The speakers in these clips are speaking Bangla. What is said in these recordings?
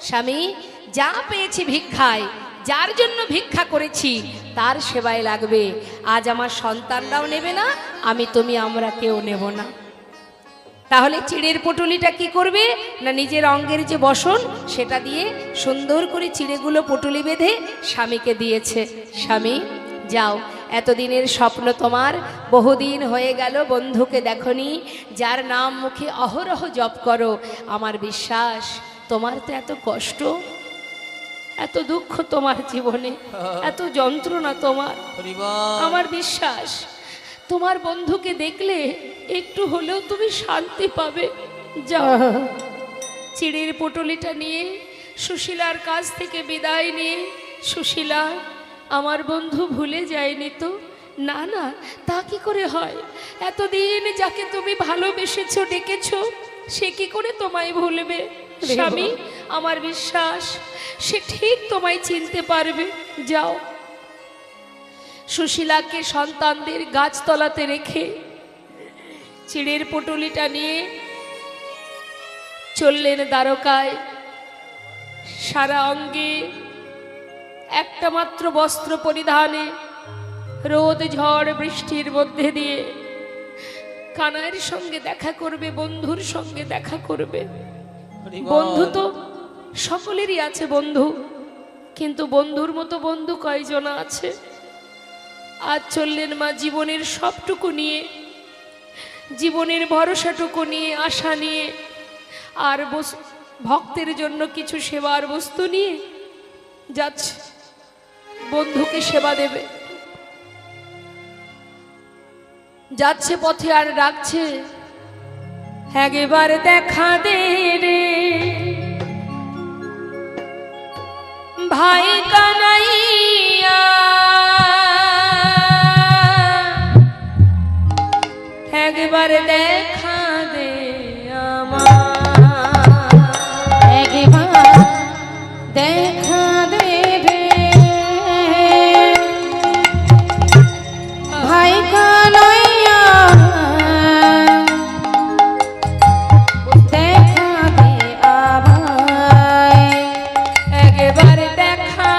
স্বামী যা পেয়েছি ভিক্ষায়, যার জন্য ভিক্ষা করেছি তার সেবায় লাগবে। আজ আমার সন্তানরাও নেবে না, তুমি আমরা কেউ নেব না। তাহলে চিড়ের পটুলিটা কি করবে না, নিজের অঙ্গের যে বসন সেটা দিয়ে সুন্দর করে চিড়েগুলো পটুলি বেঁধে স্বামীকে দিয়েছে। স্বামী যাও, এতদিনের স্বপ্ন তোমার, বহুদিন হয়ে গেল বন্ধুকে দেখনি, যার নাম মুখে অহরহ জপ করো। আমার বিশ্বাস তোমার তো এত কষ্ট, এত দুঃখ তোমার জীবনে, এত যন্ত্রণা তোমার, আমার বিশ্বাস তোমার বন্ধুকে দেখলে একটু হলেও তুমি শান্তি পাবে। যাও, চিড়ের পটলিটা নিয়ে সুশীলার কাছ থেকে বিদায় নিয়ে, সুশীলা আমার বন্ধু ভুলে যায়নি তো? না না, তা কি করে হয়? এতদিন যাকে তুমি ভালোবেসেছো ডেকেছো, সে কি করে তোমায় ভুলবে? স্বামী আমার বিশ্বাস সে ঠিক তোমায় চিনতে পারবে। যাও। সুশীলাকে সন্তানদের গাছতলাতে রেখে চিড়ের পটুলিটা নিয়ে চললেন দ্বারকায়। সারা অঙ্গে একটা মাত্র বস্ত্র পরিধানে, রোদ ঝড় বৃষ্টির মধ্যে দিয়ে কানাইয়ের সঙ্গে দেখা করবে, বন্ধুর সঙ্গে দেখা করবে। বন্ধু তো সকলেরই আছে বন্ধু, কিন্তু বন্ধুর মতো বন্ধু কয়জন আছে? আজ চললেন মা জীবনের সবটুকু নিয়ে, জীবনের ভরসাটুকু নিয়ে, আশা নিয়ে, আর ভক্তের জন্য কিছু সেবার বস্তু নিয়ে যাচ্ছে, বন্ধুকে সেবা দেবে। যাচ্ছে পথে আর ডাকছে, একবার দেখা দে রে ভাই কানাইয়া, একবার দেখা দে আমার, একবার দেখা দে রে ভাই কানাইয়া, দেখা দে আমায়, একবার দেখা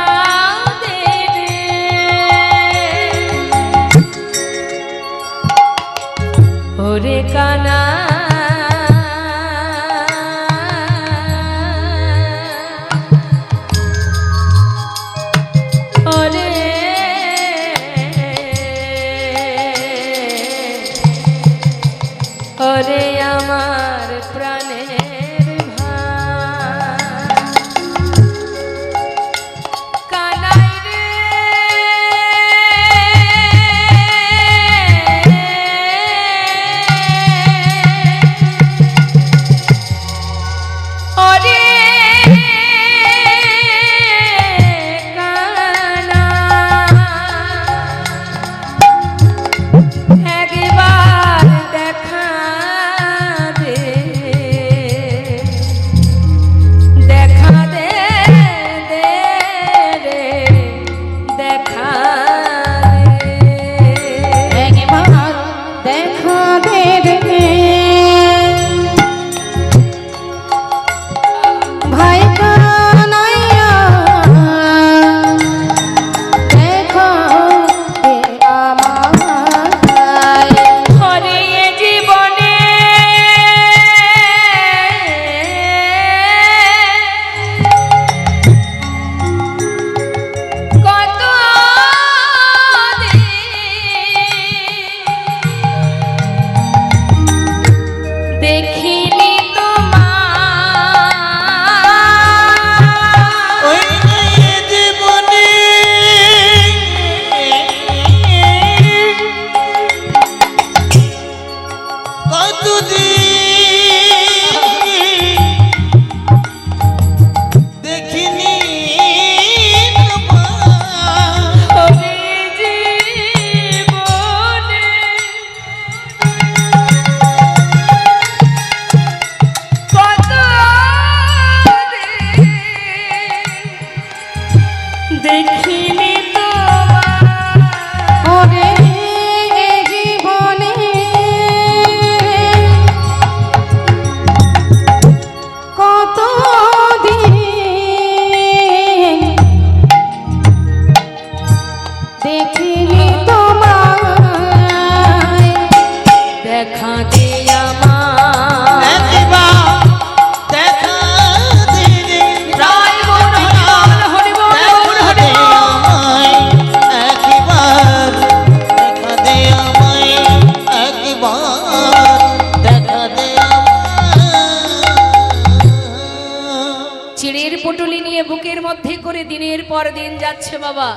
চিড়ের পুটুলি নিয়ে বুকের মধ্যে করে দিনের পর দিন যাচ্ছে বাবা।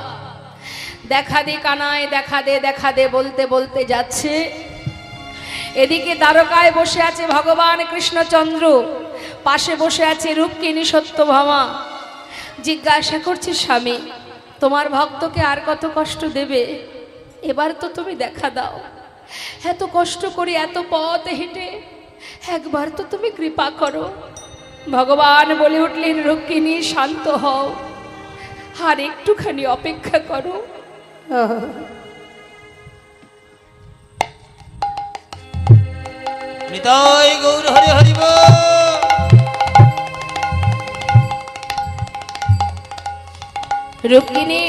দেখা দে কানায়, দেখা দে বলতে বলতে যাচ্ছে। এদিকে দ্বারকায় বসে আছে ভগবান কৃষ্ণচন্দ্র, পাশে বসে আছে রূপকিনী সত্যভামা। জিজ্ঞাসা করছে, স্বামী তোমার ভক্তকে আর কত কষ্ট দেবে? এবার তো তুমি দেখা দাও, এত কষ্ট করে এত পথ হেঁটে একবার তো তুমি কৃপা করো। ভগবান বলে উঠলেন, রূপকিনী শান্ত হও, আর একটুখানি অপেক্ষা করো। নিতাই গৌর হরি হরি বল। রূপকিনী,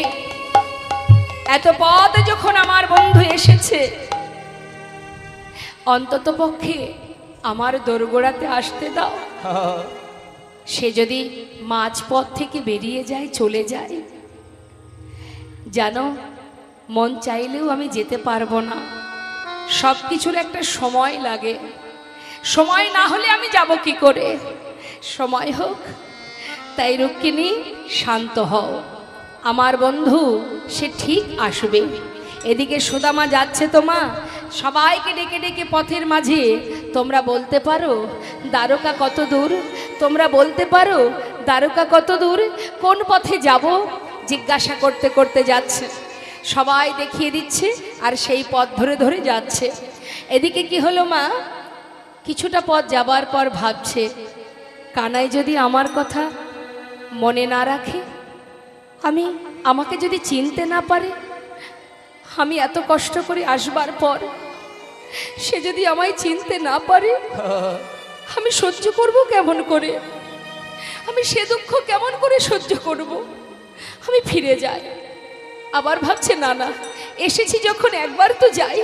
এত পথ যখন আমার বন্ধু এসেছে, অন্তত পক্ষে আমার দোরগোড়াতে আসতে দাও। সে যদি মাঝপথ থেকে বেরিয়ে যায়, চলে যায়, জানো মন চাইলেও আমি যেতে পারবো না। সব কিছুর একটা সময় লাগে, সময় না হলে আমি যাব কি করে? সময় হোক। তাই রুক্মিণী শান্ত হও, আমার বন্ধু সে ঠিক আসবে। এদিকে সুদামা যাচ্ছে তো মা, সবাইকে ডেকে ডেকে পথের মাঝে, তোমরা বলতে পারো দ্বারকা কত দূর? তোমরা বলতে পারো দ্বারকা কত দূর? কোন পথে যাব? জিজ্ঞাসা করতে করতে যাচ্ছে, সবাই দেখিয়ে দিচ্ছে আর সেই পথ ধরে ধরে যাচ্ছে। এদিকে কি হলো মা, কিছুটা পথ যাবার পর ভাবছে, কানাই যদি আমার কথা মনে না রাখে, আমাকে যদি চিনতে না পারে, আমি এত কষ্ট করে আসবার পর সে যদি আমায় চিনতে না পারে, আমি সহ্য করব কেমন করে? আমি সে দুঃখ কেমন করে সহ্য করব? আমি ফিরে যাই। আবার ভাবছে, না না, এসেছি যখন একবার তো যাই,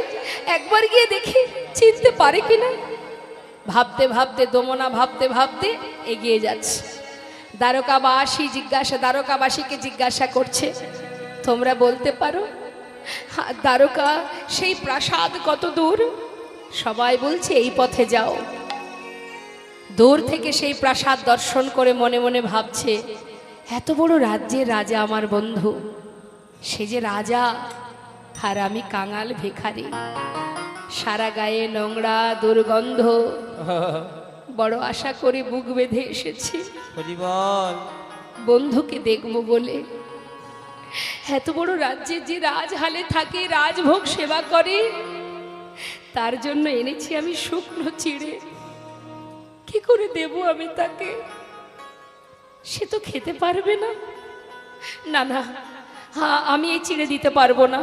একবার গিয়ে দেখি চিনতে পারে কিনা। ভাবতে ভাবতে দমনা ভাবতে ভাবতে এগিয়ে যাচ্ছে। দ্বারকাবাসীকে জিজ্ঞাসা করছে, তোমরা বলতে পারো দ্বারকা সেই প্রাসাদ কত দূর? সবাই বলছে এই পথে যাও। দূর থেকে সেই প্রাসাদ দর্শন করে মনে মনে ভাবছে, এত বড় রাজ্যের রাজা আমার বন্ধু, সে যে রাজা আর আমি কাঙাল ভিখারি, সারা গায়ে নোংরা দুর্গন্ধ। বড় আশা করে বুক বেঁধে এসেছি বন্ধুকে দেখব বলে। এত বড় রাজ্যে যে রাজহালে থাকে, রাজভোগ সেবা করে, তার জন্য এনেছি আমি শুকনো চিড়ে। কি করে দেব আমি তাকে? সে তো খেতে পারবে না। না না, আমি এই চিড়ে দিতে পারবো না,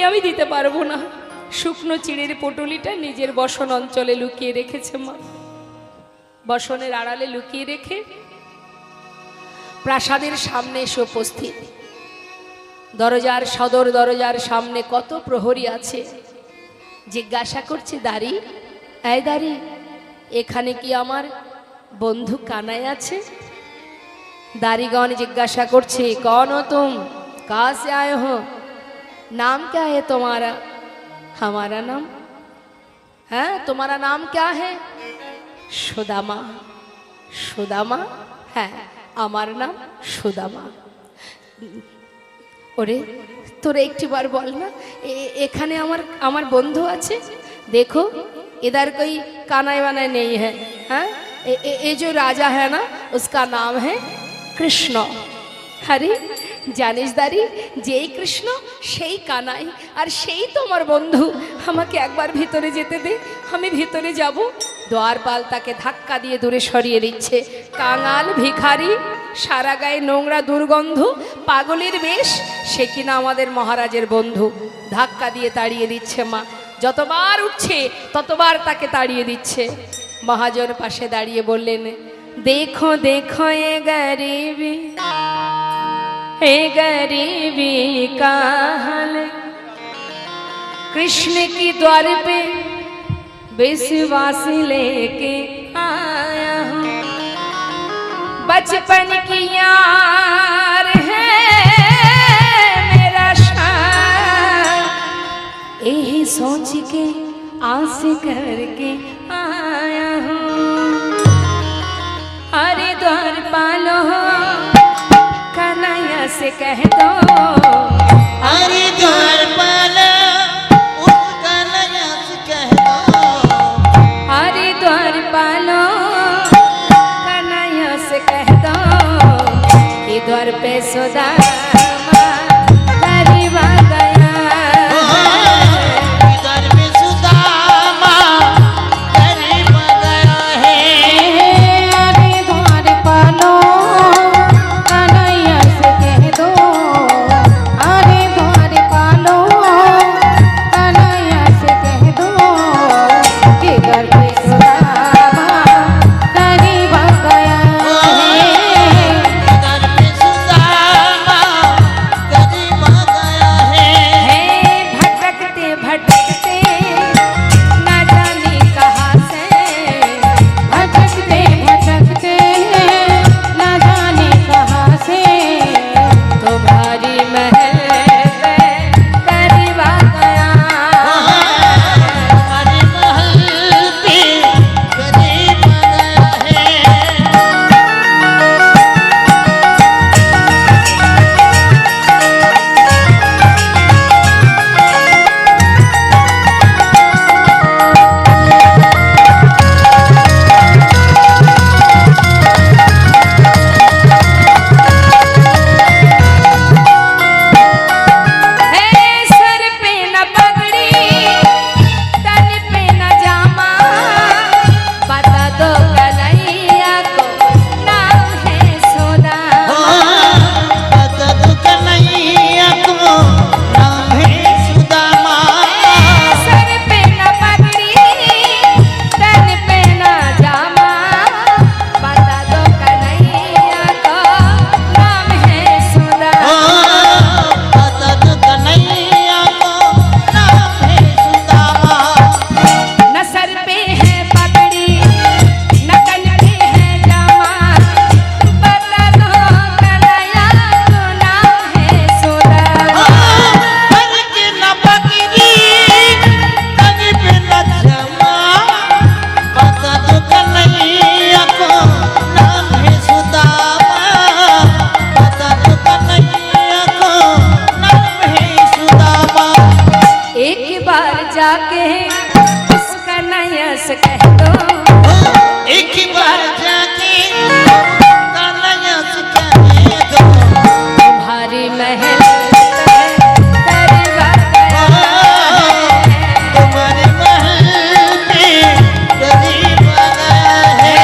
আমি দিতে পারবো না। শুকনো চিড়ের পটুলিটা নিজের বসন অঞ্চলে লুকিয়ে রেখেছে মা। বসনের আড়ালে লুকিয়ে রেখে প্রাসাদের সামনে এসে উপস্থিত। সদর দরজার সামনে কত প্রহরী আছে। জিজ্ঞাসা করছে, দাঁড়ি, এই দাঁড়ি, এখানে কি আমার বন্ধু কানাই আছে? दारीगण जिज्ञासा करछे कौन हो तुम, कहाँ से आए हो, नाम क्या है तुम्हारा? हमारा नाम है, तुम्हारा नाम क्या है? सुदामा। सुदामा है, আমার নাম সুদামা। ওরে তোরে একটি বার বল না, এখানে আমার বন্ধু আছে, देखो इधर कोई कानाई वानाई नहीं है, हाँ ये जो राजा है ना उसका नाम है कृष्ण। अरे জানিস দারি, যেই কৃষ্ণ সেই কানাই আর সেই তোমার বন্ধু। আমাকে একবার ভিতরে যেতে দে, আমি ভিতরে যাব। দ্বারপাল তাকে ধাক্কা দিয়ে দূরে সরিয়ে দিচ্ছে। কাঙাল ভিখারি, সারা গায়ে নোংরা দুর্গন্ধ, পাগলের বেশ, সে কিনা আমাদের মহারাজের বন্ধু। ধাক্কা দিয়ে তাড়িয়ে দিচ্ছে মা। যতবার উঠছে ততবার তাকে তাড়িয়ে দিচ্ছে। মহাজন পাশে দাঁড়িয়ে বললেন, দেখো দেখো এ গরিবি, हे गरीबी का हाल, कृष्ण की द्वार पे विश्वास लेके आया हूँ। बचपन की यार है मेरा शान, यही सोच के आस करके आया हूँ। अरे द्वारपाल हो कह दो हरिद्वार पाला उसका नया से कह दो हरिद्वार पालो कन्हैया से कह दो कि द्वार पे सुदामा गरीब आ गया इधर में सुदामा गरीब गया है अरे द्वार पालो कन्हैया से कह दो अरे द्वार पालो कन्हैया से कह दो कि घर पे सुदामा गरीब आ गया है इधर में सुदामा गरीब गया है है भटकते भटकते न जाने कहाँ से भटकते भटकते न जाने कहाँ से तुम्हारी महल पे गरीब आ गया हमारे महल पे गरीब गया है है सर पे न पगड़ी तन पे न जामा बता दो कन्हैया को नाम है सोना बता दो कन्हैया को नाम है सुदामा सर पे न पगड़ी तन पे न जामा बता दो कन्हैया को नाम है सोना बता दो कन्हैया को नाम है सुदामा न सर पे है पगड़ी न तन पे है जामा बता दो कन्हैया को नाम है सोना हर के न बकरी कभी पे न जमा बता दो कन्हैया को नाम है सुदामा बता दो कन्हैया को नाम है सुदामा एक बार जाके उस कन्हैया से कह दो एक बार जाके कन्हैया से कह दो तुम्हारी महल पे गरीब आ गया है। तुम्हारे महल पे गरीब आ गया है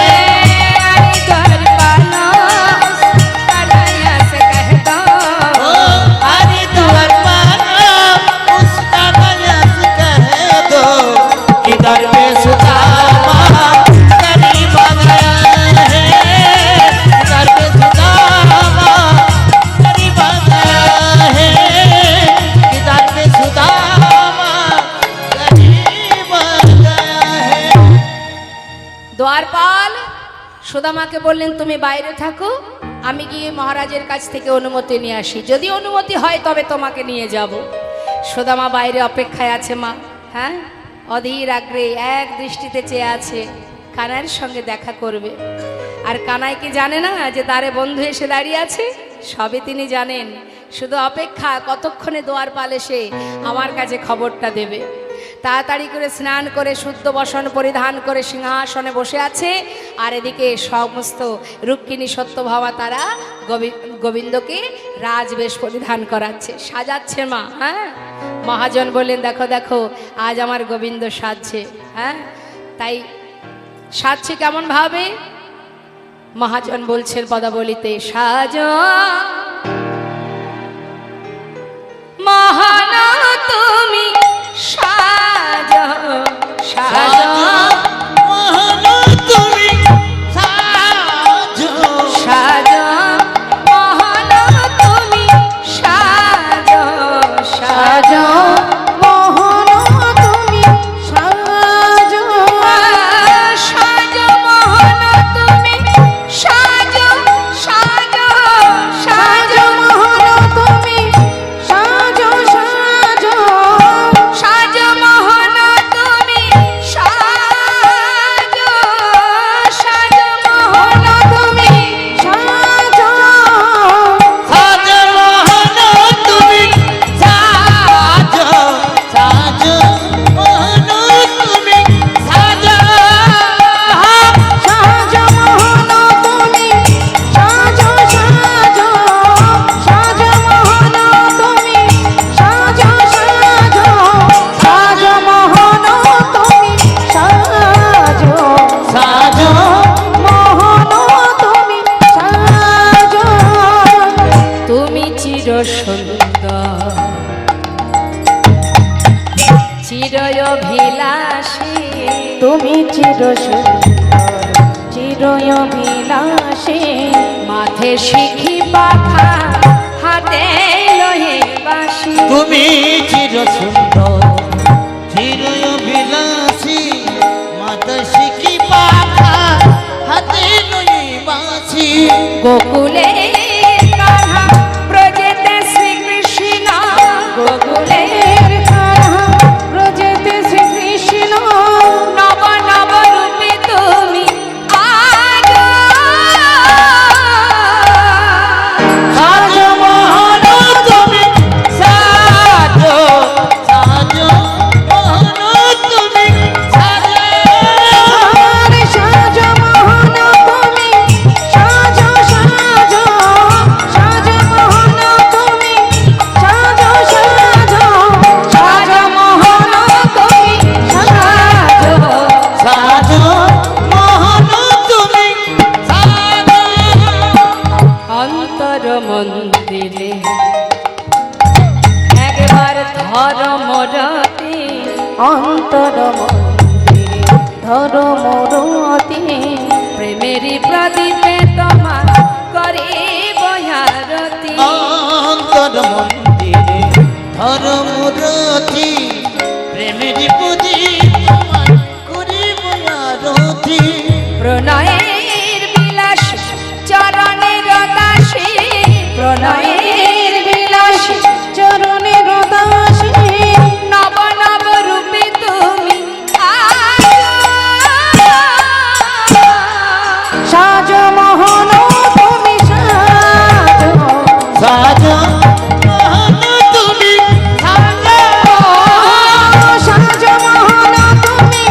हरिद्वार पालो कन्हैया से कह दो हरिद्वार पाला उसका नया से कह दो इधर पे सुदामा गरीब आ गया है इधर पे सुदामा गरीब आ गया है इधर पे सुदामा गरीब आ गया है দ্বারপাল সুদামাকে বললেন তুমি বাইরে থাকো আমি গিয়ে মহারাজের কাছ থেকে অনুমতি নিয়ে আসি যদি অনুমতি হয় তবে তোমাকে নিয়ে যাব সুদামা বাইরে অপেক্ষায় আছে মা হ্যাঁ অধীর আগ্রহে এক দৃষ্টিতে চেয়ে আছে কানাইয়ের সঙ্গে দেখা করবে আর কানাই কি জানে না যে তারে বন্ধু এসে দাঁড়িয়ে আছে সবই তিনি জানেন শুধু অপেক্ষা কতক্ষণে দ্বারপাল এসে আমার কাছে খবরটা দেবে তাড়াতাড়ি করে স্নান করে শুদ্ধ বসন পরিধান করে সিংহাসনে বসে আছে আর এদিকে সমস্ত রুক্মিণী সত্যভামা তারা গোবিন্দকে রাজবেশ পরিধান করাচ্ছে সাজাচ্ছে মা হ্যাঁ মহাজন বললেন দেখো দেখো আজ আমার গোবিন্দ সাজছে হ্যাঁ তাই সাজছে কেমন ভাবে মহাজন বলছেন পদাবলিতে সাজ মহান তুমি সাজ সাজ মোহন তুমি সাজো সাজ মহান তুমি সাজ সাজ সাজো মোহন তুমি সাজো সাজ মহান তুমি সাজ সাজ সাজ সাজো মোহন তুমি সাজো সাজো সুন্দর চিরভিলাষী তুমি চির সুন্দর চিরভিলাষী মাথে শিখি পাখা হাতে লহে বাঁশি তুমি চির সুন্দর চির অভিলাষী মাতা শিখি পাখা হাতে লই বাঁশি গোকুলে কাহা ব্রজেতে শ্রীকৃষ্ণ গোকুলের কাহা ব্রজেতে শ্রীকৃষ্ণ নব নব রূপে তুমি আজ সাজো মোহন তুমি সাজো সাজো মোহন তুমি সাজো আরে সাজো মোহন তুমি সাজো সাজো সাজো মোহন তুমি সাজো সাজো সাজো মোহন তুমি সাজো সাজো মোহন তুমি সাজো অন্তর মন্দিরে একবার ধর্মরতি অন্তর মন্দিরে ধর মোরতি প্রেমেরই প্রদীপে তোমার করে বয়ারতি অন্তর মন্দিরে ধর্মরতি প্রেমের পুঁজি তোমার করিব আরতি প্রণয়ের বিলাস চরণের দাসী প্রণয়ের বিলাস চরণের দাসী নব নব রূপে তুমি আজ সাজো মোহন তুমি সাজো সাজো মোহন তুমি সাজো সাজো মোহন তুমি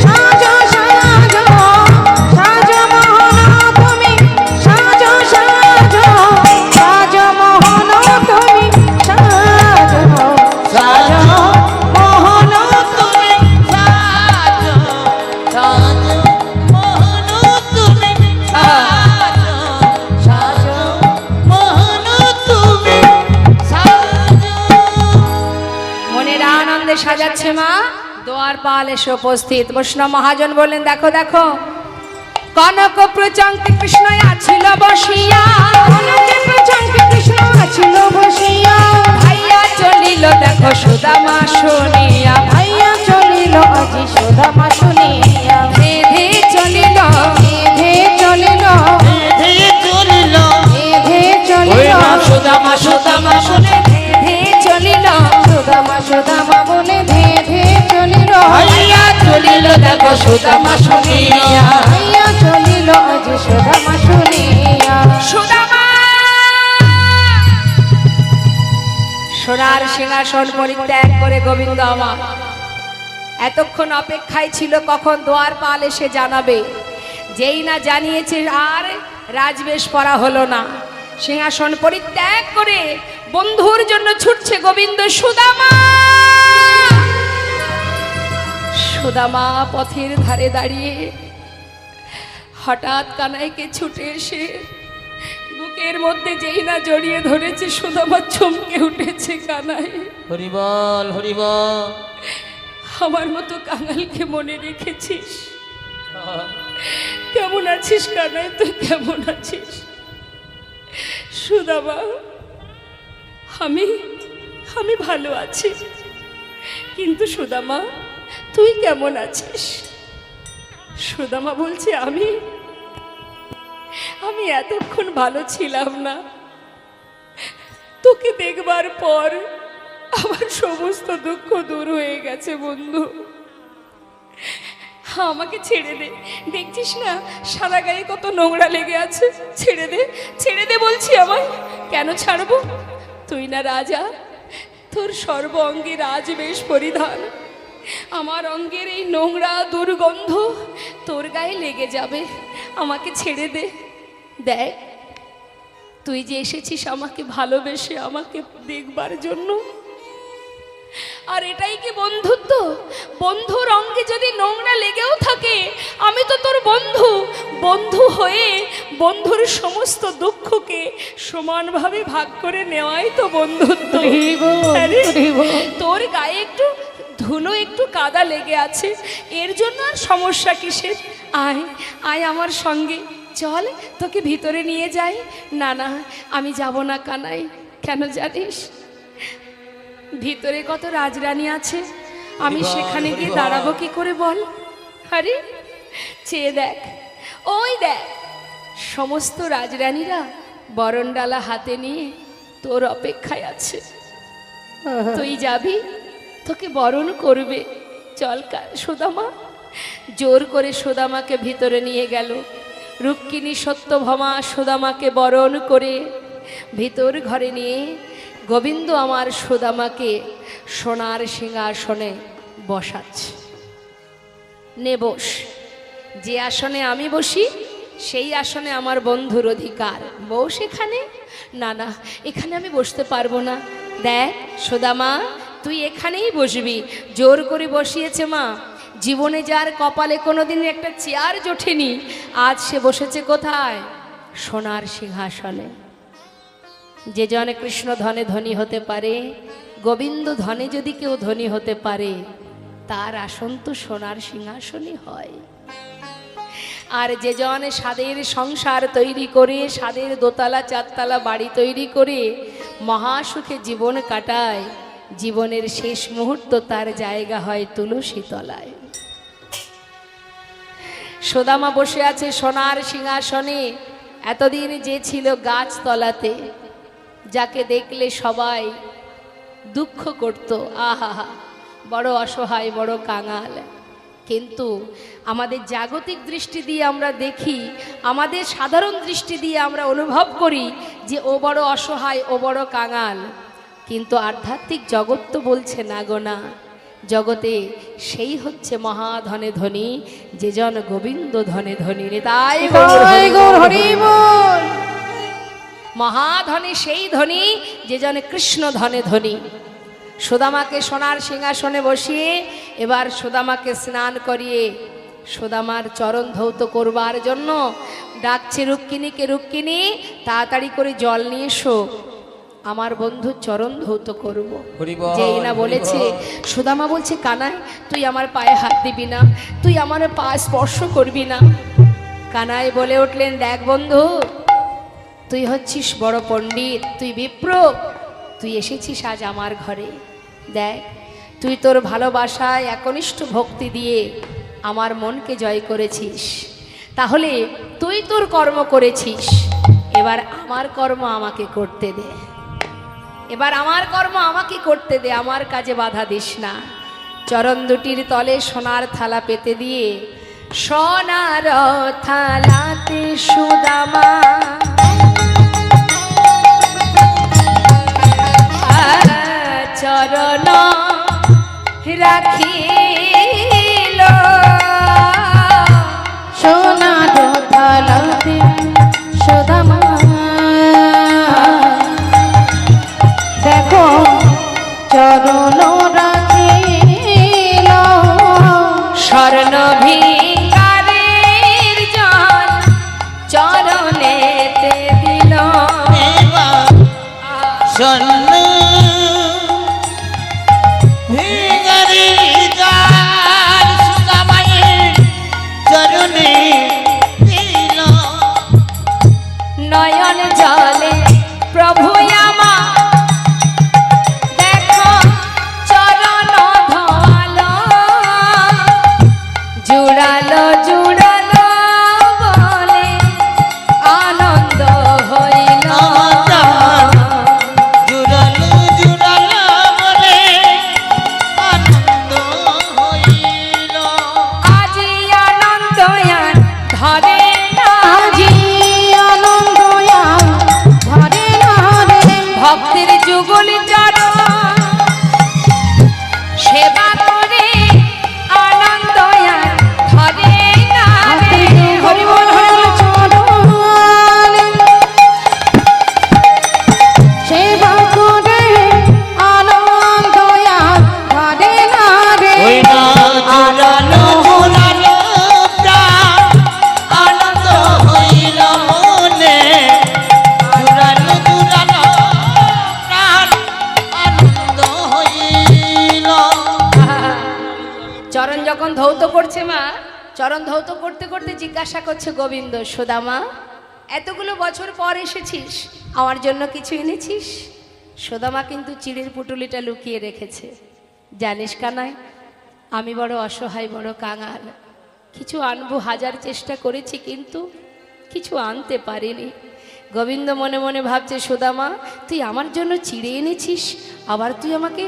সাজো সাজো সাজো মোহন তুমি সাজো সাজো সাজো মোহন তুমি সাজো সাজো মোহন তুমি সাজো সাজো মোহন তুমি সাজো সাজো মোহন তুমি সাজো মনের আনন্দে সাজাচ্ছে মা দোয়ার পাল এসে উপস্থিত বৈষ্ণব মহাজন বললেন দেখো দেখো কনক প্রচঙ্কে কৃষ্ণ আছিল বসিয়া কনকে প্রচঙ্কে কৃষ্ণ আছিল বসিয়া ভাইয়া চলিল দেখো সুদামা শুনিয়া ভাইয়া চলিল আজি সুদামা শুনিয়া ধে ধে চলিল ধে চলিল ধে চলিল ধে ওই চলিল না সুদামা সুদামা শুনে ধে ধে চলিল সুদামা সুদামা বলে ধে ধে চলিল ভাইয়া চলিল দেখো সুদামা শুনিয়া ভাইয়া চলিল আজি সুদামা শুনিয়া সুদামা সোনার সিংহাসন পরিত্যাগ করে গোবিন্দ আমার এতক্ষণ অপেক্ষায় ছিল কখন দোয়ার পাল এসে জানাবে যেই না জানিয়েছে আর রাজবেশ পরা হলো না সিংহাসন পরিত্যাগ করে বন্ধুর জন্য ছুটছে গোবিন্দ সুদামা সুদামা পথের ধারে দাঁড়িয়ে হঠাৎ কানাইকে ছুটে এসে বুকের মধ্যে যেই না জড়িয়ে ধরেছে সুদামা চমকে উঠেছে কানাই হরিবল হরিবল আমার মতো কাঙালকে মনে রেখেছিস কেমন আছিস কানাই তুই কেমন আছিস সুদামা আমি আমি ভালো আছি কিন্তু সুদামা তুই কেমন আছিস সুদামা বলছে আমি এতক্ষণ ভালো ছিলাম না তোকে দেখবার পর আমার সমস্ত দুঃখ দূর হয়ে গেছে বন্ধু আমাকে ছেড়ে দে দেখছিস না সারা গায়ে কত নোংরা লেগে আছে ছেড়ে দে বলছি আমায় কেন ছাড়বো তুই না রাজা তোর সর্ব অঙ্গে রাজবেশ পরিধান আমার অঙ্গের এই নোংরা দুর্গন্ধ তোর গায়ে লেগে যাবে আমাকে ছেড়ে দে দেখ তুই যে এসেছিস আমাকে ভালোবেসে আমাকে দেখবার জন্য আর এটাই কি বন্ধুত্ব বন্ধুর অঙ্গে যদি নোংরা লেগেও থাকে আমি তো তোর বন্ধু হয়ে বন্ধুর সমস্ত দুঃখকে সমানভাবে ভাগ করে নেওয়াই তো বন্ধুত্ব। আরে, তোর গায়ে একটু ধুলো একটু কাদা লেগে আছে, এর জন্য আর সমস্যা কিসের? আয় আয় আমার সঙ্গে, চল তোকে ভিতরে নিয়ে যাই। না না, আমি যাব না কানাই। কেন জানিস? ভিতরে কত রাজরানী আছে, আমি সেখানে গিয়ে দাঁড়াবো কি করে বল? আরে চেয়ে দেখ, ওই দেখ, সমস্ত রাজরানীরা বরণডালা হাতে নিয়ে তোর অপেক্ষায় আছে। তুই যাবি, তোকে বরণ করবে। চল সুদামা। জোর করে সুদামাকে ভিতরে নিয়ে গেল। রুক্মিণী সত্যভামা সুদামাকে বরণ করে ভিতর ঘরে নিয়ে গোবিন্দ আমার সুদামাকে সোনার সিংহাসনে বসাচ্ছে। নে বস, যে আসনে আমি বসি সেই আসনে আমার বন্ধুর অধিকার, বস এখানে। না না, এখানে আমি বসতে পারবো না। দেখ সুদামা, তুই এখানেই বসবি। জোর করে বসিয়েছে মা। জীবনে যার কপালে কোনোদিন একটা চেয়ার জোটেনি, আজ সে বসেছে কোথায়? সোনার সিংহাসনে। যে জন কৃষ্ণ ধনে ধনী হতে পারে, গোবিন্দ ধনে যদি কেউ ধনী হতে পারে, তার আসন তো সোনার সিংহাসনই হয়। আর যে জন স্বাদের সংসার তৈরি করে, স্বাদের দোতলা চারতলা বাড়ি তৈরি করে মহাসুখে জীবন কাটায়, জীবনের শেষ মুহূর্ত তার জায়গা হয় তুলসী তলায়। সুদামা বসে আছে সোনার সিংহাসনে। এতদিন যে ছিল গাছ তলাতে, যাকে দেখলে সবাই দুঃখ করত, আহা বড় অসহায়, বড় কাঙাল। কিন্তু আমাদের জাগতিক দৃষ্টি দিয়ে আমরা দেখি, আমাদের সাধারণ দৃষ্টি দিয়ে আমরা অনুভব করি যে ও বড় অসহায়, ও বড় কাঙাল। কিন্তু আধ্যাত্মিক জগৎ তো বলছে না গো না, জগতে সেই হচ্ছে মহাধনে ধনী, যে জন গোবিন্দ ধনে ধনী। তাই মহাধনী সেই ধনী যে জন কৃষ্ণ ধনে ধনী। সুদামাকে সোনার সিংহাসনে বসিয়ে এবার সুদামাকে স্নান করিয়ে সুদামার চরণ ধৌত করবার জন্য ডাকছে রুক্মিণীকে। রুক্মিণী, তাড়াতাড়ি করে জল নিয়ে এসো, আমার বন্ধু চরণ ধৌত করব। যেই না বলেছে, সুদামা বলছে, কানাই তুই আমার পায়ে হাত দিবি না, তুই আমার পা স্পর্শ করবি না। কানাই বলে উঠলেন, দেখ বন্ধু, তুই হচ্ছিস বড় পণ্ডিত, তুই বিপ্র, তুই এসেছিস আজ আমার ঘরে। দেখ, তুই তোর ভালোবাসায় একনিষ্ঠ ভক্তি দিয়ে আমার মনকে জয় করেছিস, তাহলে তুই তোর কর্ম করেছিস, এবার আমার কর্ম আমাকে করতে দে। এবার আমার কর্ম আমাকে করতে দে, আমার কাজে বাধা দিস না। চরণ দুটির তলে সোনার থালা পেতে দিয়ে, সোনার থালাতে সুদামা চরণ রাখিল। সোনার থালাতে সুদামা দেখো চরণ রাখিল। স্বর্ণ ভিকারের জল চরণেতে দিল। স্বর্ণ ভিখারি যার সুদামায়ের চরণে দিল। নয়ন জলে প্রভু আমার দেখো চরণ ধোয়ালো, জুড়ালো জুড়ালো বলে আনন্দ হইল। জুড়ালো জুড়ালো বলে আনন্দ হইল। আজি আনন্দ ধরে না, আজি আনন্দ ধরে না রে। ভক্তের যুগল চরণ সেবা করে আনন্দ ধরে না রে। হরি বল হরি বল। চরণ সেবা করে আনন্দ ধরে না রে। ওই না জুড়ালো জুড়ালো প্রাণ আনন্দ হইল। যখন ধৌত করছে মা, চরণ ধৌত করতে করতে জিজ্ঞাসা করছে গোবিন্দ, সুদামা এতগুলো বছর পর এসেছিস, আমার জন্য কিছু এনেছিস? সুদামা কিন্তু চিড়ের পুটুলিটা লুকিয়ে রেখেছে। জানিস কানাই, আমি বড় অসহায়, বড় কাঙাল, কিছু আনবো হাজার চেষ্টা করেছি কিন্তু কিছু আনতে পারিনি। গোবিন্দ মনে মনে ভাবছে, সুদামা তুই আমার জন্য চিড়ে এনেছিস, আবার তুই আমাকে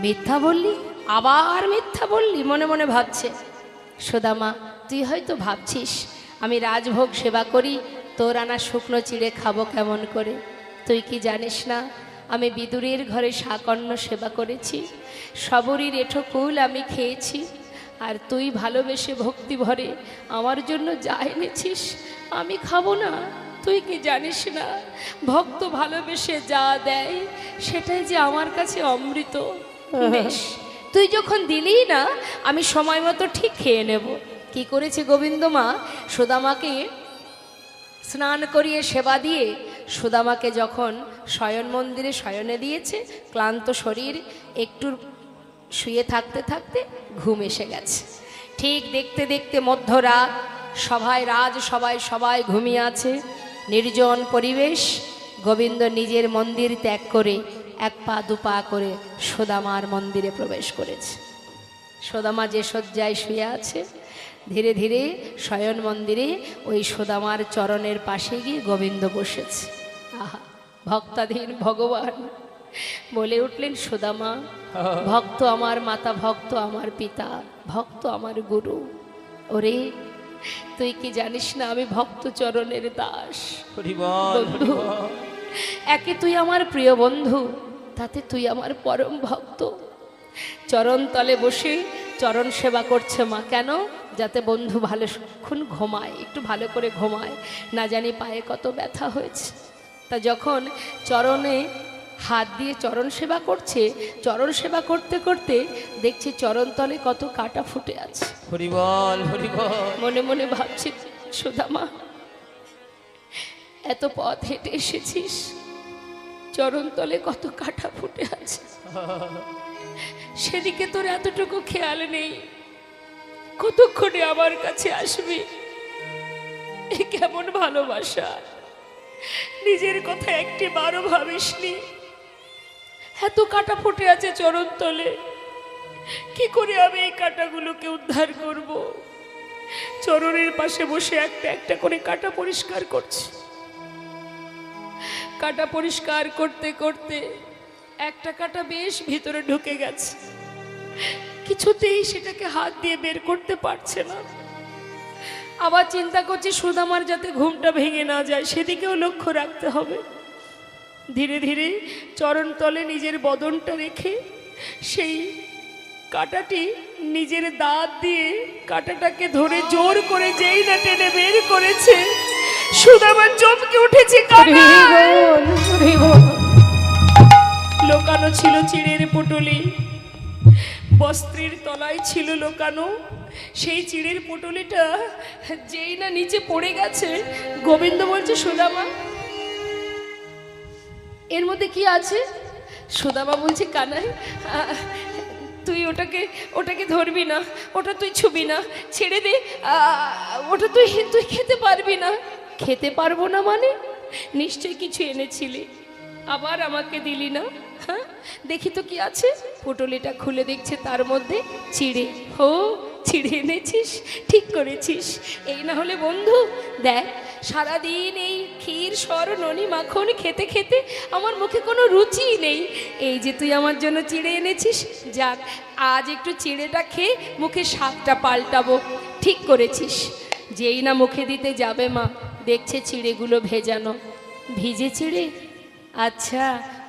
মিথ্যা বললি, আবার মিথ্যা বললি, মনে মনে ভাবছে। সুদামা তুই হয়তো ভাবছিস আমি রাজভোগ সেবা করি, তোর আনা শুকনো চিড়ে খাবো কেমন করে? তুই কি জানিস না আমি বিদুরের ঘরে শাকন্য সেবা করেছি, সবরই রেঠো কুল আমি খেয়েছি, আর তুই ভালোবেসে ভক্তি ভরে আমার জন্য যা এনেছিস আমি খাবো না? তুই কি জানিস না ভক্ত ভালোবেসে যা দেয় সেটাই যে আমার কাছে অমৃত। বেশ, তুই যখন দিলি না আমি সময় মতো ঠিক খেয়ে নেব। কি করেছে গোবিন্দ মা, সুদামাকে স্নান করিয়ে সেবা দিয়ে সুদামাকে যখন শয়ন মন্দিরে শয়নে দিয়েছে, ক্লান্ত শরীর একটু শুয়ে থাকতে থাকতে ঘুম এসে গেছে। ঠিক দেখতে দেখতে মধ্যরাত, সবাই সবাই ঘুমিয়ে আছে, নির্জন পরিবেশ। গোবিন্দ নিজের মন্দির ত্যাগ করে এক পা দুপা করে সুদামার মন্দিরে প্রবেশ করেছে। সুদামা যে শয্যায় শুয়ে আছে, ধীরে ধীরে শয়ন মন্দিরে ওই সুদামার চরণের পাশে গিয়ে গোবিন্দ বসেছে। আহা, ভক্তাধীন ভগবান বলে উঠলেন, সুদামা ভক্ত আমার মাতা, ভক্ত আমার পিতা, ভক্ত আমার গুরু। ওরে তুই কি জানিস না আমি ভক্ত চরণের দাস। বন্ধু, একে তুই আমার প্রিয় বন্ধু, তাতে তুই আমার পরম ভক্ত। চরণ তলে বসে চরণ সেবা করছে মা, কেন? যাতে বন্ধু ভালোক্ষণ ঘুমায়, একটু ভালো করে ঘুমায়, না জানি পায়ে কত ব্যথা হয়েছে। তা যখন চরণে হাত দিয়ে চরণ সেবা করছে, চরণ সেবা করতে করতে দেখছে চরণ তলে কত কাটা ফুটে আছে। হরিবল হরিবল। মনে মনে ভাবছি, সুদামা এত পথ হেঁটে এসেছিস, চরণ তলে কত কাটা ফুটে আছে, সেদিকে তোর এতটুকু খেয়াল নেই। কতক্ষণে আমার কাছে আসবি? এ কেমন ভালোবাসা! নিজের কথা একটি বারো ভাবিসনি। এত কাটা ফুটে আছে চরণ তলে, কি করে আমি এই কাটাগুলোকে উদ্ধার করব? চরণের পাশে বসে একটা একটা করে কাটা পরিষ্কার করছে। কাটা পরিষ্কার করতে করতে একটা কাটা বেশ ভিতরে ঢুকে গেছে, কিছুতেই সেটাকে হাত দিয়ে বের করতে পারছে না। আবার চিন্তা করছে সুদামার যাতে ঘুমটা ভেঙে না যায়, সেদিকেও লক্ষ্য রাখতে হবে। ধীরে ধীরে চরণ তলে নিজের বদনটা রেখে সেই কাটাটি নিজের দাঁত দিয়ে কাটাটাকে ধরে জোর করে যেই না টেনে বের করেছে, সুদামার চমকে উঠেছে। লোকানো ছিল চিড়ের পুটুলি, বস্ত্রের তলায় ছিল লোকানো। সেই চিড়ের পুটুলিটা যেই না নিচে পড়ে গেছে, গোবিন্দ বলছে, সুদামা এর মধ্যে কি আছে? সুদামা বলছে, কানাই তুই ওটাকে ধরবি না, ওটা তুই ছুবি না, ছেড়ে দে, ওটা তুই খেতে পারবি না। খেতে পারবো না মানে? নিশ্চয় কিছু এনেছিলি, আবার আমাকে দিলি না। হ্যাঁ, দেখি তো কি আছে। পুটুলিটা খুলে দেখছে তার মধ্যে চিড়ে। হো, চিড়ে এনেছিস, ঠিক করেছিস। এই না হলে বন্ধু দেখ, সারাদিন এই ক্ষীর সর ননি মাখন খেতে খেতে আমার মুখে কোনো রুচিই নেই। এই যে তুই আমার জন্য চিড়ে এনেছিস, যাক আজ একটু চিড়েটা খেয়ে মুখে স্বাদটা পাল্টাবো। ঠিক করেছিস। যেই না মুখে দিতে যাবে মা, দেখছে চিড়েগুলো ভেজানো। ভিজে চিড়ে? আচ্ছা,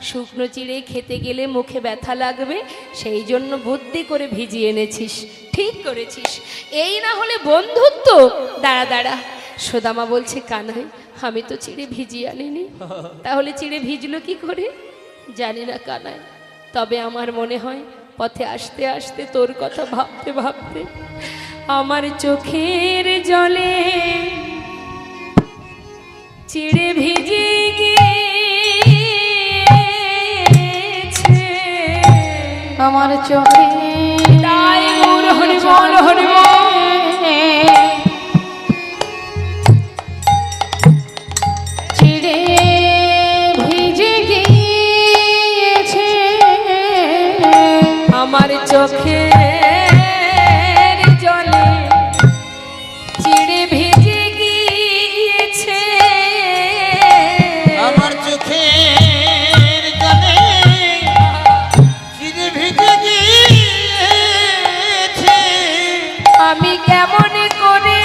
শুকনো চিড়ে খেতে গেলে মুখে ব্যথা লাগবে, সেই জন্য বুদ্ধি করে ভিজিয়ে এনেছিস। ঠিক করেছিস। এই না হলে বন্ধুত্ব। দাঁড়া দাঁড়া। সুদামা বলছে, কানাই আমি তো চিড়ে ভিজিয়ে আনিনি। তাহলে চিড়ে ভিজলো কি করে? জানি না কানাই, তবে আমার মনে হয় পথে আসতে আসতে তোর কথা ভাবতে ভাবতে আমার চোখের জলে চিড়ে ভিজে গিয়েছে আমার চোখে। তাই মোর হরি বল হরি আমার চোখে জলে চিড়ে ভিজে গিয়েছে, আমার চোখের জলে চিড়ে ভিজে গিয়েছে। আমি কেমন করে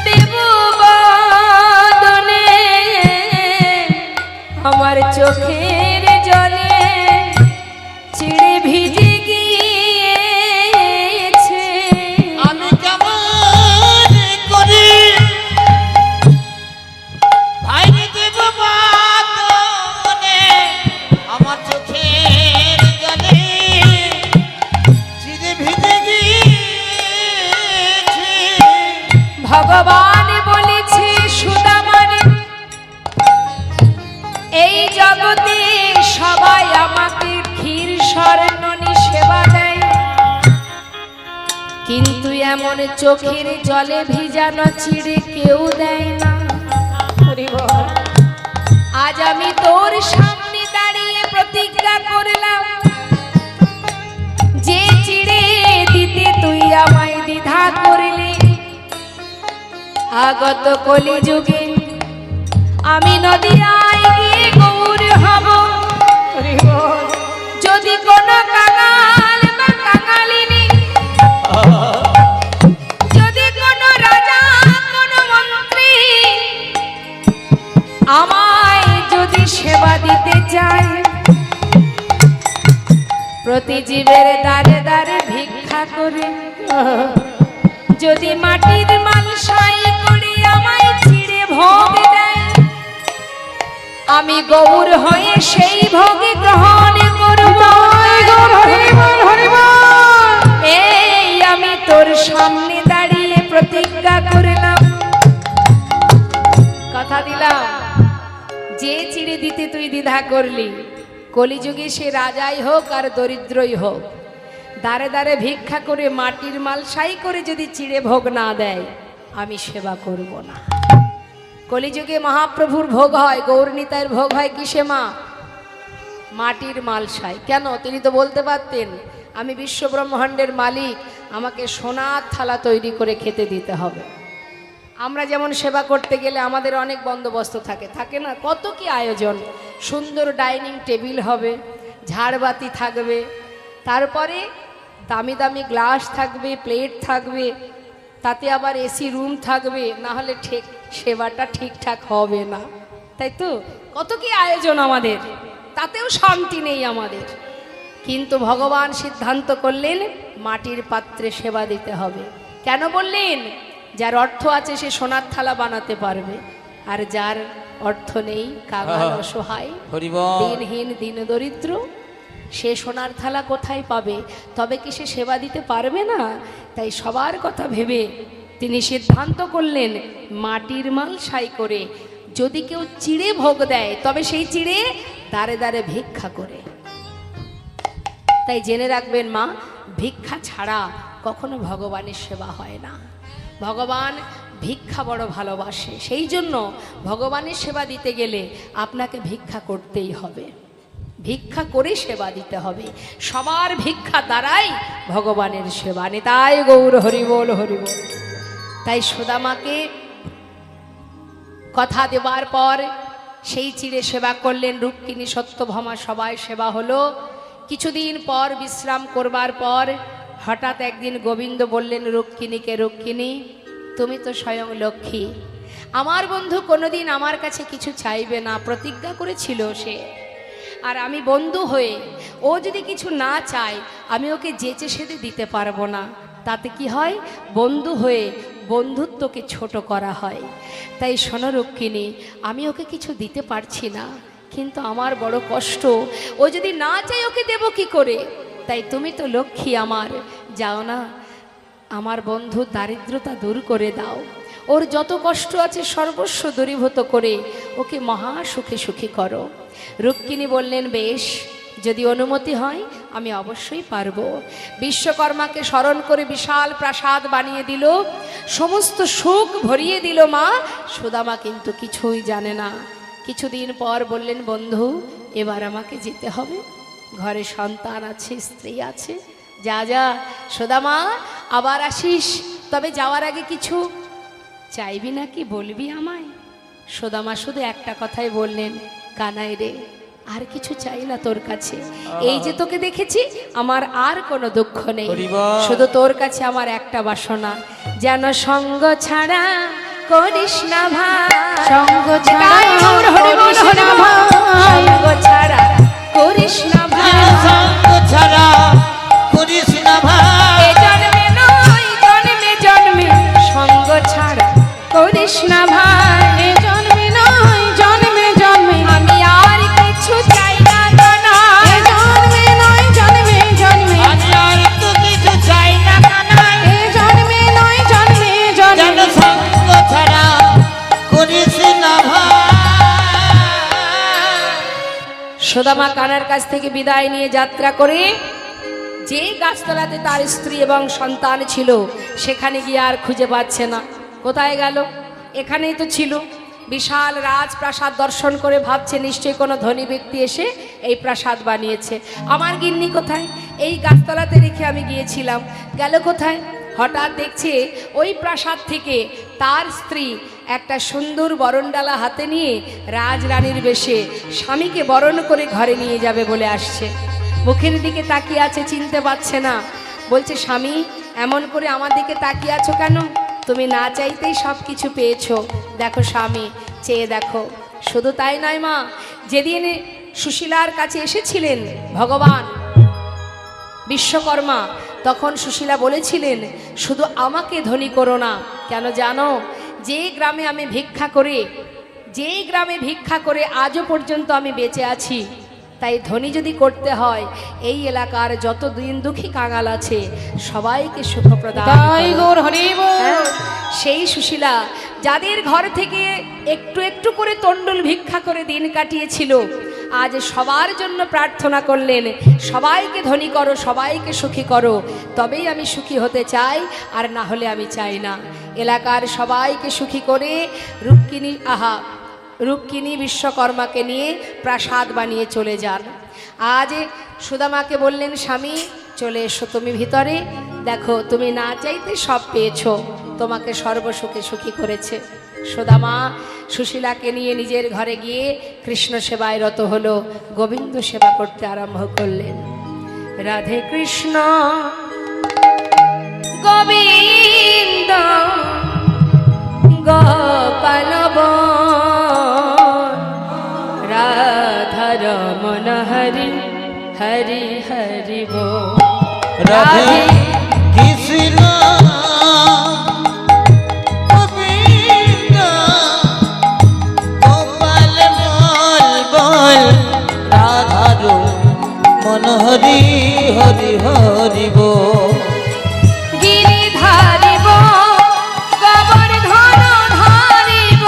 দেব বদনে আমার চোখের জলে চিড়ে ভিজে গিয়েছে। আমি কেমন করে ভাই দেব বাদনে আমার চোখের জলে চিড়ে ভিজে গিয়েছে। ভগবান বলেছে সুদামার, এই জগতে সবাই আমাকে ক্ষীর স্বর্ণনি সেবা দেয়, কিন্তু এমন চোখের জলে ভিজানো চিড়ে কেউ দেয় না। আজ আমি তোর সামনে দাঁড়িয়ে প্রতিজ্ঞা করলাম, যে চিড়ে দিতে তুই আমায় দ্বিধা করলি, আগত কলিযুগে আমি নদিয়ায় গিয়ে গৌর হব। যদি কোনো কাঙাল বা কাঙালিনী, যদি কোনো রাজা কোনো মন্ত্রী আমায় যদি সেবা দিতে চায়, প্রতি জীবের দ্বারে দ্বারে ভিক্ষা করে যদি মাটির মালসাই করে আমায় চিড়ে ভোগ দেয়, আমি গৌর হয়ে সেই ভোগ গ্রহণ করব। এই আমি তোর সামনে দাঁড়িয়ে প্রতিজ্ঞা করলাম, কথা দিলাম, যে চিড়ে দিতে তুই দ্বিধা করলি, কলিযুগে সে রাজাই হোক আর দরিদ্রই হোক, দাঁড়ে দাঁড়ে ভিক্ষা করে মাটির মালসাই করে যদি চিড়ে ভোগ না দেয়, আমি সেবা করব না। কলিযুগে মহাপ্রভুর ভোগ হয়, গৌরনীতায়ের ভোগ হয় কিসে মা? মাটির মালসাই। কেন? তিনি তো বলতে পারতেন, আমি বিশ্ব ব্রহ্মাণ্ডের মালিক, আমাকে সোনার থালা তৈরি করে খেতে দিতে হবে। আমরা যেমন সেবা করতে গেলে আমাদের অনেক বন্দোবস্ত থাকে, থাকে না? কত কি আয়োজন, সুন্দর ডাইনিং টেবিল হবে, ঝাড়বাতি থাকবে, তারপরে দামি দামি গ্লাস থাকবে, প্লেট থাকবে, তাতে আবার এসি রুম থাকবে, না হলে ঠিক সেবাটা ঠিকঠাক হবে না, তাই তো? কত কি আয়োজন আমাদের, তাতেও শান্তি নেই আমাদের। কিন্তু ভগবান সিদ্ধান্ত করলেন মাটির পাত্রে সেবা দিতে হবে। কেন বললেন? যার অর্থ আছে সে সোনার থালা বানাতে পারবে, আর যার অর্থ নেই, কাঙাল অসহায় দিনহীন দিন দরিদ্র, সে সোনার থালা কোথায় পাবে? তবে কি সে সেবা দিতে পারবে না? তাই সবার কথা ভেবে তিনি সিদ্ধান্ত করলেন মাটির মালসাই করে যদি কেউ চিড়ে ভোগ দেয়, তবে সেই চিড়ে দাঁড়ে দাঁড়ে ভিক্ষা করে। তাই জেনে রাখবেন মা, ভিক্ষা ছাড়া কখনো ভগবানের সেবা হয় না। ভগবান ভিক্ষা বড় ভালোবাসে, সেই জন্য ভগবানের সেবা দিতে গেলে আপনাকে ভিক্ষা করতেই হবে, ভিক্ষা করে সেবা দিতে হবে। সবার ভিক্ষা দ্বারাই ভগবানের সেবা। নিতাই গৌর হরিবোল হরিবোল। তাই সুদামাকে কথা দেবার পর সেই চিড়ে সেবা করলেন রুক্মিণী, সত্যভামা, সবাই সেবা হলো। কিছুদিন পর বিশ্রাম করবার পর হঠাৎ একদিন গোবিন্দ বললেন রুক্মিণীকে, রুক্মিণী তুমি তো স্বয়ং লক্ষ্মী, আমার বন্ধু কোনোদিন আমার কাছে কিছু চাইবে না, প্রতিজ্ঞা করেছিল সে, আর আমি বন্ধু হয়ে ও যদি কিছু না চায় আমি ওকে যেচে সেদে দিতে পারবো না। তাতে কি হয়? বন্ধু হয়ে বন্ধুত্বকে ছোট করা হয়। তাই শোনো রুক্মিণী, আমি ওকে কিছু দিতে পারছি না, কিন্তু আমার বড় কষ্ট, ও যদি না চায় ওকে দেব কি করে? তাই তুমি তো লক্ষ্মী আমার, যাও না, আমার বন্ধু দারিদ্রতা দূর করে দাও, ওর যত কষ্ট আছে সর্বস্ব দূরীভূত করে ওকে মহা সুখে সুখী করো। রুক্মিণী বললেন, বেশ, যদি অনুমতি হয় আমি অবশ্যই পারবো। বিশ্বকর্মাকে স্মরণ করে বিশাল প্রাসাদ বানিয়ে দিল, সমস্ত সুখ ভরিয়ে দিল মা। সুদামা কিন্তু কিছুই জানে না, কিছুদিন পর বললেন, বন্ধু এবার আমাকে যেতে হবে, ঘরে সন্তান আছে, স্ত্রী আছে। যা যা সুদামা, আবার আসিস, তবে যাওয়ার আগে কিছু চাইবি নাকি বলবি আমায়? সুদামা শুধু একটা কথাই বললেন, কানাই রে, আর কিছু চাই না তোর কাছে। এই যে তোকে দেখেছি, আমার আর কোনো দুঃখ নেই, শুধু তোর কাছে আমার একটা বাসনা, যেন সঙ্গ ছাড়া করিস না ভাই, সঙ্গ ছাড়া গাই মোর হরি বল করিস হরি না বল। ভাই। সঙ্গ ছাড়া করিস না ভাই, সঙ্গ ছাড়া করিস না ভাই। এ জন্মে নয় জন্মে জন্মে সঙ্গ ছাড়া করিস না ভাই। এ জন্মে নয় জন্মে জন্মে, আমি আর কিছু চাই না জানা, এ জন্মে নয় জন্মে জন্মে, আমি আর তো কিছু চাই না কানাই, এ জন্মে নয় জন্মে যেন জন্মে। সঙ্গ ছাড়া করিস না ভাই। সুদামা কানার কাছ থেকে বিদায় নিয়ে যাত্রা করে যে গাছতলাতে তার স্ত্রী এবং সন্তান ছিল সেখানে গিয়ে আর খুঁজে পাচ্ছে না। কোথায় গেল? এখানেই তো ছিল। বিশাল রাজপ্রাসাদ দর্শন করে ভাবছে নিশ্চয়ই কোনো ধনী ব্যক্তি এসে এই প্রাসাদ বানিয়েছে। আমার গিন্নি কোথায়? এই গাছতলাতে রেখে আমি গিয়েছিলাম, গেল কোথায়? হঠাৎ দেখছে ওই প্রাসাদ থেকে তার স্ত্রী একটা সুন্দর বরণডালা হাতে নিয়ে রাজরানীর বেশে স্বামীকে বরণ করে ঘরে নিয়ে যাবে বলে আসছে। মুখের দিকে তাকিয়ে আছে, চিনতে পারছে না। বলছে, স্বামী এমন করে আমার দিকে তাকিয়ে আছো কেন? তুমি না চাইতেই সব কিছু পেয়েছো। দেখো স্বামী, চেয়ে দেখো। শুধু তাই নয় মা, যেদিন সুশীলার কাছে এসেছিলেন ভগবান বিশ্বকর্মা, তখন সুশীলা বলেছিলেন, শুধু আমাকে ধনী করো না। কেন জানো? যে গ্রামে আমি ভিক্ষা করে আজও পর্যন্ত আমি বেঁচে আছি, তাই ধনী যদি করতে হয় এই এলাকার যত দিন দুঃখী কাঙাল আছে সবাইকে সুখ প্রদান তাই করো। গৌর হরি বল। হ্যাঁ, সেই সুশীলা যাদের ঘর থেকে একটু একটু করে তণ্ডুল ভিক্ষা করে দিন কাটিয়েছিল, আজ সবার জন্য প্রার্থনা করলেন, সবাইকে ধনী করো, সবাইকে সুখী করো, তবেই আমি সুখী হতে চাই, আর না হলে আমি চাই না। এলাকার সবাইকে সুখী করে রুক্মিণী বিশ্বকর্মাকে নিয়ে প্রাসাদ বানিয়ে চলে যান। আজ সুদামাকে বললেন, স্বামী চলে এসো তুমি ভিতরে, দেখো তুমি না চাইতে সব পেয়েছো, তোমাকে সর্বসুখে সুখী করেছে। সুদামা সুশীলাকে নিয়ে নিজের ঘরে গিয়ে কৃষ্ণ সেবায় রত হলো, গোবিন্দ সেবা করতে আরম্ভ করলেন। রাধে কৃষ্ণ গোবিন্দ গোপাল রাধা রমন হরি হরি হরি বল। রাধে কৃষ্ণ গোবিন্দ গোপাল বল বল, রাধার মন হরি হরি হরি বল। গিরিধারি গোবর্ধন ধারিব,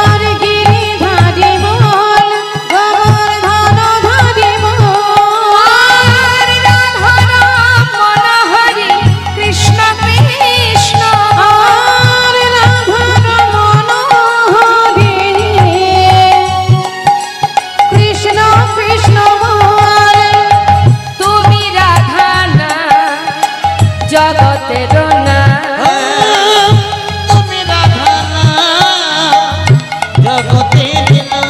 আর গিরিধারি বল, গোবর্ধন ধারি বল। আর রাধা রমন হরি কৃষ্ণ কৃষ্ণ, আর রাধার মন হরি কৃষ্ণ কৃষ্ণ বল। তুমি রাধা না জগতের না, তুমি রাধা না জগতের না,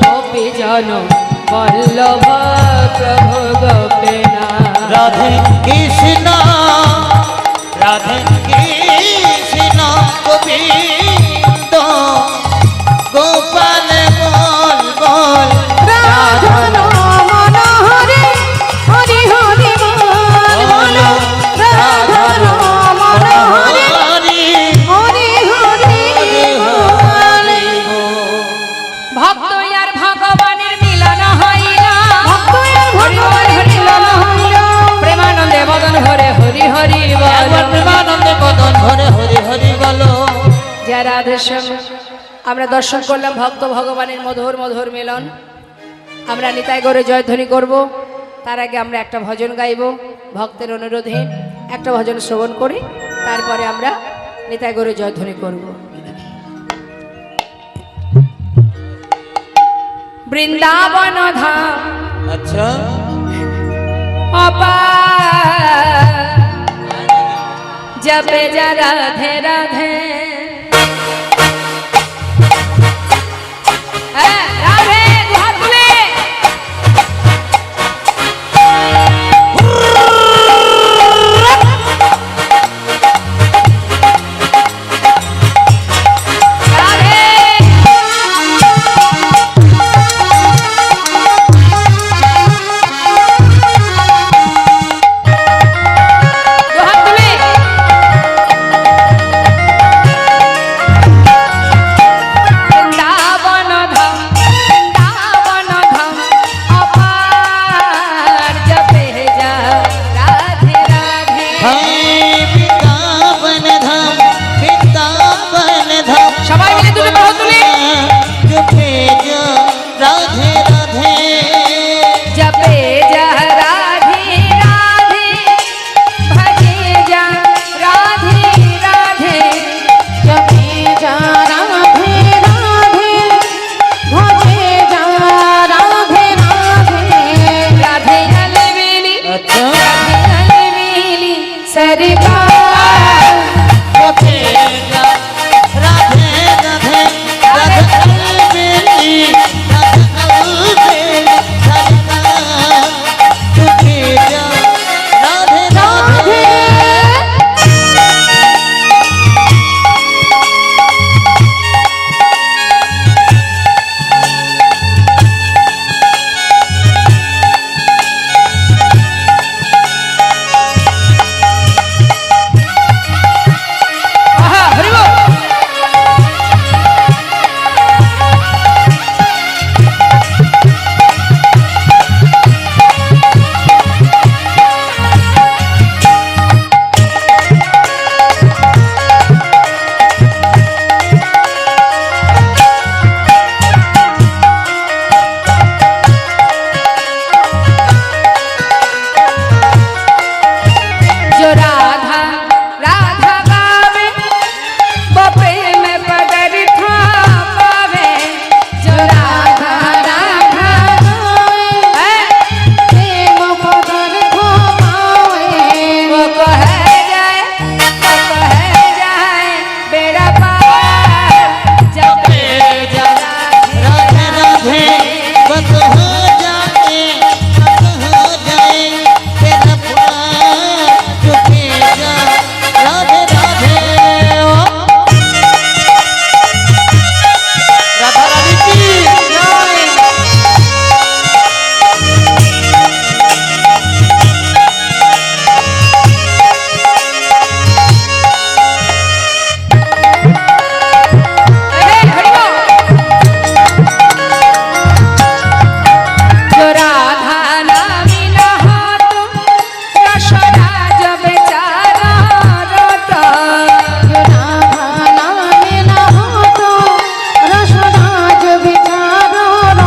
গোপী জন বল্লভ প্রভু গোপেনা। রাধে কৃষ্ণ রাধে কৃষ্ণ গোবিন্দ গোপাল বল বল, রাধার মন হরি হরি হরি বল বল। রাধার মন হরি হরি হরি বল। ভক্ত আর ভগবানের মিলন হইল, ভক্ত আর ভগবানের মিলন হইল। প্রেমানন্দে বদন ভরে হরি হরি বল। প্রেমানন্দে বদন ভরে হরি হরি বলো। জয় রাধে শ্যাম। আমরা দর্শন করলাম ভক্ত ভগবানের মধুর মধুর মিলন। আমরা নিতাই গৌরে জয়ধ্বনি করব, তার আগে আমরা একটা ভজন গাইব। ভক্তের অনুরোধে একটা ভজন শ্রবণ করে তারপরে আমরা নিতাই গৌরে জয়ধ্বনি করব। বৃন্দাবন ধাম अच्छा অপার জপে যা রাধে রাধে রাধে দুহাত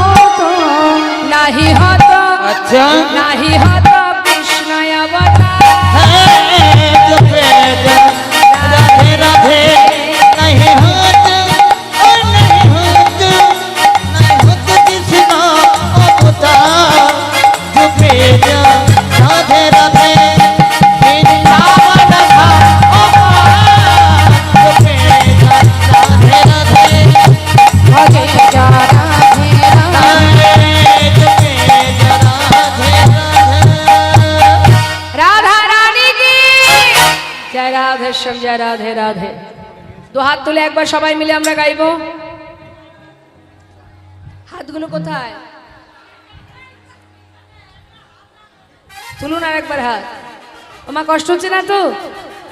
তুলে नाही हत कृष्ण राधे राधे नहीं होत कृष्ण अवतार जपे जा राधे राधे वृंदावन धाम जपे जा राधे राधे भजे जा राधे राधे जपे जा राधे राधा रानी की जय राधे श्याम जय राधे राधे दो हाथ তুলে একবার সবাই মিলে আমরা গাইবো হাতগুলো কোথায় তুলুন আর একবার হাত তোমার কষ্ট হচ্ছে না তো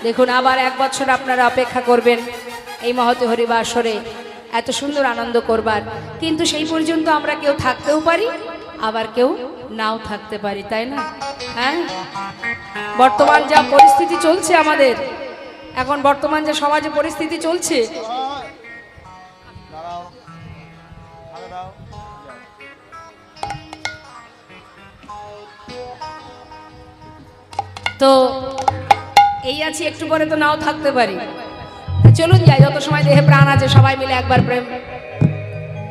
দেখুন আবার এক বছর আপনারা অপেক্ষা করবেন এই মহতি হরিবাসরে এত সুন্দর আনন্দ করবার কিন্তু সেই পর্যন্ত আমরা কেউ থাকতেও পারি আবার কেউ নাও থাকতে পারি তাই না হ্যাঁ বর্তমান যা পরিস্থিতি চলছে আমাদের এখন বর্তমান যে সমাজে পরিস্থিতি চলছে তো এই আছি একটু পরে তো নাও থাকতে পারি চলুন যাই যত সময় দেহে প্রাণ আছে সবাই মিলে একবার প্রেম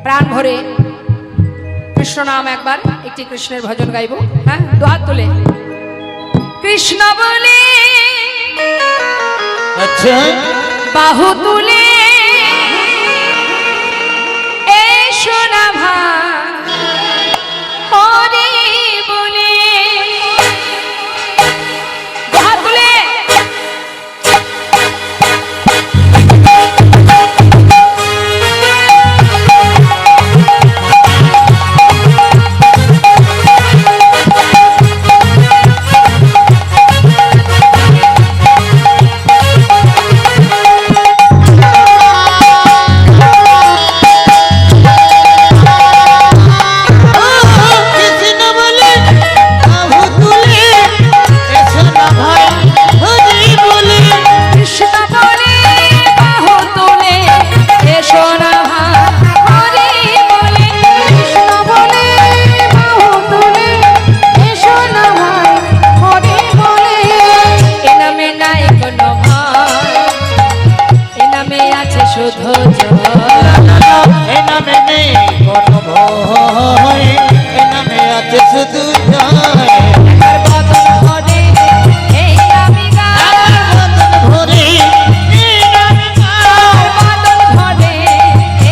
প্রাণ ভরে কৃষ্ণ নাম একবার একটি কৃষ্ণের ভজন গাইবো। হ্যাঁ, দুহাত তুলে কৃষ্ণ বলে আচ্ছা বাহু তুলে এসো না ভাই হরি বলে। দুহাত তুলে কৃষ্ণ বলে বাহু তুলে এসো না ভাই হরি বলে। কৃষ্ণ বলে বাহু তুলে এসো না ভাই হরি বলে। কৃষ্ণ বলে বাহু তুলে এসো না ভাই হরি বলে। এ নামে নাই কোনো ভয়, এ নামে আছে শুধু জয়। এ নামে নেই কোনো ভয়, এ নামে আছে শুধু জয়। আর বদন ভরে এই নামে গাও, বদন ভরে এই নামে গাও, বদন ভরে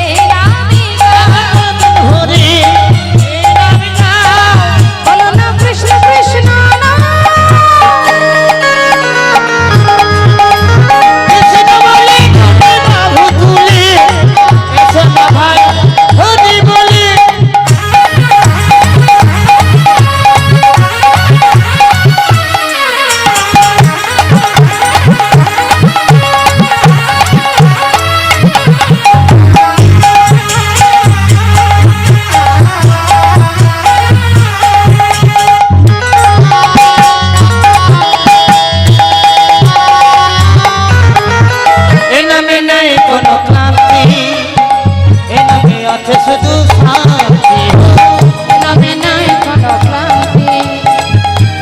এই নামে গাও। বদন ভরে এই নামে গাও। বলো না কৃষ্ণ কৃষ্ণ নাম। কৃষ্ণ বলে বাহু তুলে এসো না ভাই হরি বলে। এ নামে নেই কোনো ক্লান্তি, এ নামে আছে শুধু শান্তি। এ নামে নাই কোনো ক্লান্তি,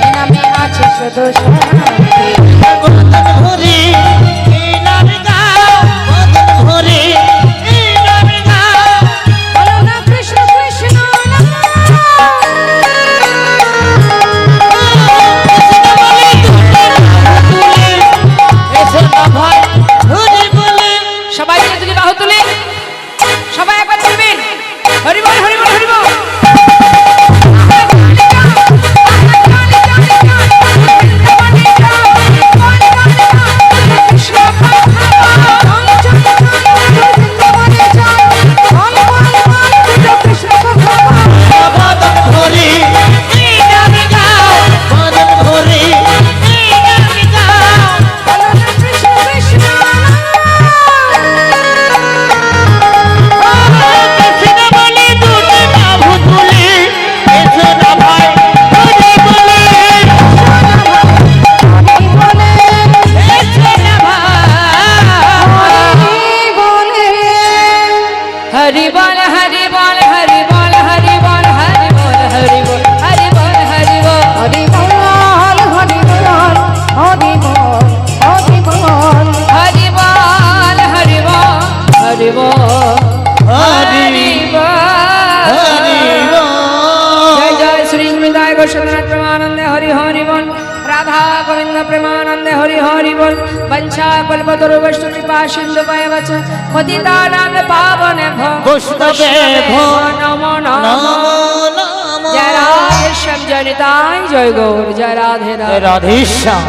এ নামে আছে শুধু শান্তি। বদন ভরে এই নামে গাও, বদন ভরে এই নামে গাও। বলো না কৃষ্ণ কৃষ্ণ নাম। কৃষ্ণ বলে তুলে এসো না ভাই হরি বলে। সবাই মিলে দুটি বাহু তুলে সবাই একবার বলবেন হরি বল হরি বল হরি বল। বদন ভরে এই নামে গাও, বদন ভরে এই নামে গাও। কৃষ্ণ বলে দুটি বাহু তুলে এসো না ভাই হরি বলে। এসো না ভাই হরি বল হরি বল হরি বল হরি বল হরি বল হরি বল হরি বল হরি বল। হরি বল হরি বল হরি বল হরি বল। হরি বল হরি বল হরি বল হরি হরি বল। জয় জয় শ্রী বৃন্দায় গোস্বামীনাথ প্রেমানন্দে হরি হরি বল। রাধা গোবিন্দ প্রেমানন্দে হরি হরি বল। বঞ্ছা কল্পতরুবস্তু কৃপা সিন্ধু বচ পতিতানাং পাবনে ভো বৈষ্ণবে ভো নমো নমো। নমো নমো। জয় রাধে শ্যাম জয় নিতাই জয় গৌর জয় রাধে রাধে। রাধেশ্যাম।